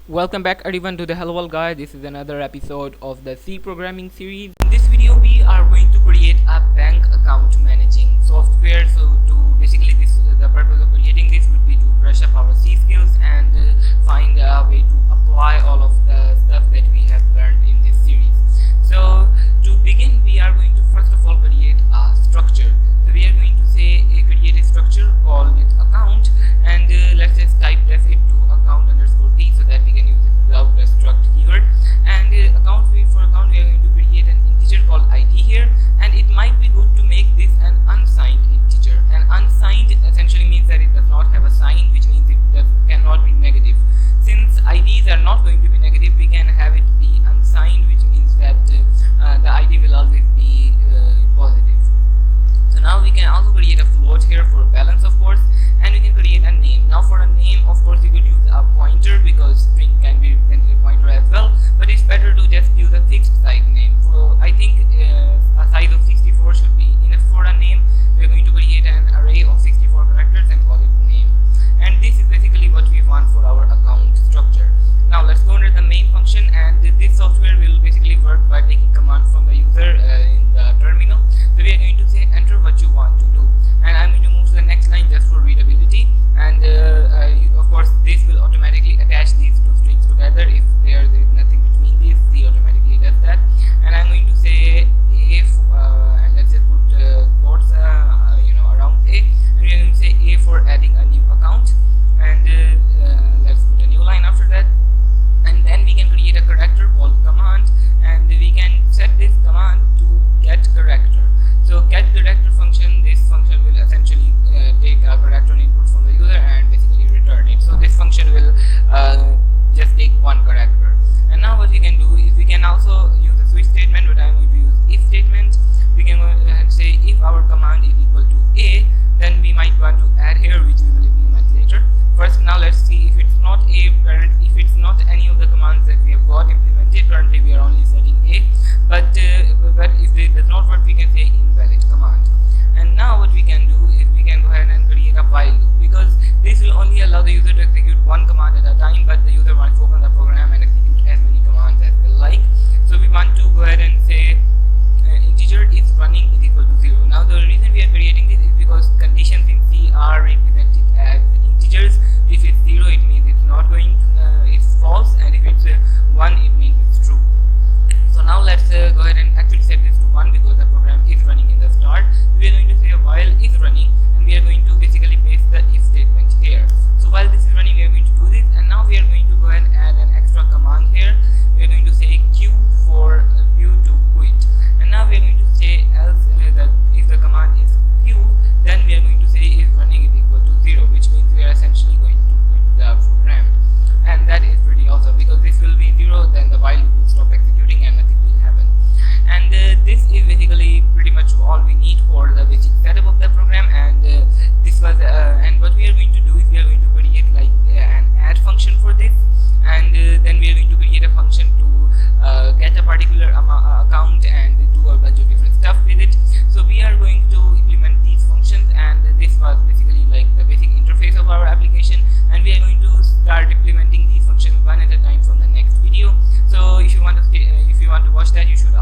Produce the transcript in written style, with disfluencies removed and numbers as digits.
Welcome back everyone to the Hello World Guy. This is another episode of the C programming series. In this video we are going to create a bank account managing software. So to basically the purpose of creating this would be to brush up our C skills and find a way to apply all of the stuff that we have learned in this series. So to begin we are going to first of all create a structure. So we are going to say create a structure, call it account, and let's just type def it to account underscore t so that we can use it without the struct keyword. And for account we are going to create an integer called id here, and it might be good to make this an unsigned integer. And unsigned essentially means that it does not have a sign, which means it cannot be negative. Since IDs are not going to be negative, we can have it be unsigned, which means that the ID will always be positive. So now we can also create a float here for balance, of course, and we can create a name. Now for a name, of course, you could use a pointer because string can be represented a pointer as well, but it's better to just use a fixed size name. So I think a size of 64 should be enough for a name. We are going to create an array of 64 characters and call it name. And this is basically what we want for our account structure. Now let's go under the main function, and this software will basically work by taking command from the user in the terminal. So we are going to say enter what you want to do, and I'm going to move to the next line just for readability. And of course this will automatically attach these two strings together. If there is nothing between these, C automatically does that. And I'm going to say if and let's just put quotes around A, and we're going to say A for adding a new account, and let's put a new line after that. And then we can create a character called command, and we can set this command to get character. So get character function, this function will essentially take a character input from the user and basically return it. So this function will just take one character. And now what we can do is we can also use a switch statement, but I'm going to use if statement. We can go and say if our command is equal to A, then we might want to add here, which we will implement later. First, now let's see if it's not A, if it's not any of the commands that we have got implemented. Currently we are only setting A, but if it does not work, we can say invalid command. And now what we can do is we can go ahead and create a while loop, because this will only allow the user to execute one command at a time, but the user wants to open the program and execute as many commands as they like. So we want to go ahead and say integer is running is equal to 0. Now the reason we are creating this is because conditions in C are represented as integers. If it's 0, it means it's not going it's false, and if it's 1, it means it's true. So now let's go ahead and actually set this to 1 because the program is running in the start. We are going to say while is running, and we are going to basically paste the if statement here. So while this is running, we are going to do this, and now we are going to go ahead and add an extra command here. We are going to say Q for Q to quit, and now we are going to say else that if the command is Q, then we are going to say is running is equal to 0, which means we are essentially going to quit the program. And that is pretty awesome, because this will be 0, then the while loop will stop executing and nothing will happen. And this is basically pretty much all we need for the basic setup of the program. And this was and what we are going to do is we are going to create like an add function for this, and then we are going to create a function to get a particular account and do a bunch of different stuff with it. So we are going to implement these functions, and this was basically like the basic interface of our application, and we are going to start implementing these functions one at a time from the next video. So if you want to watch that, you should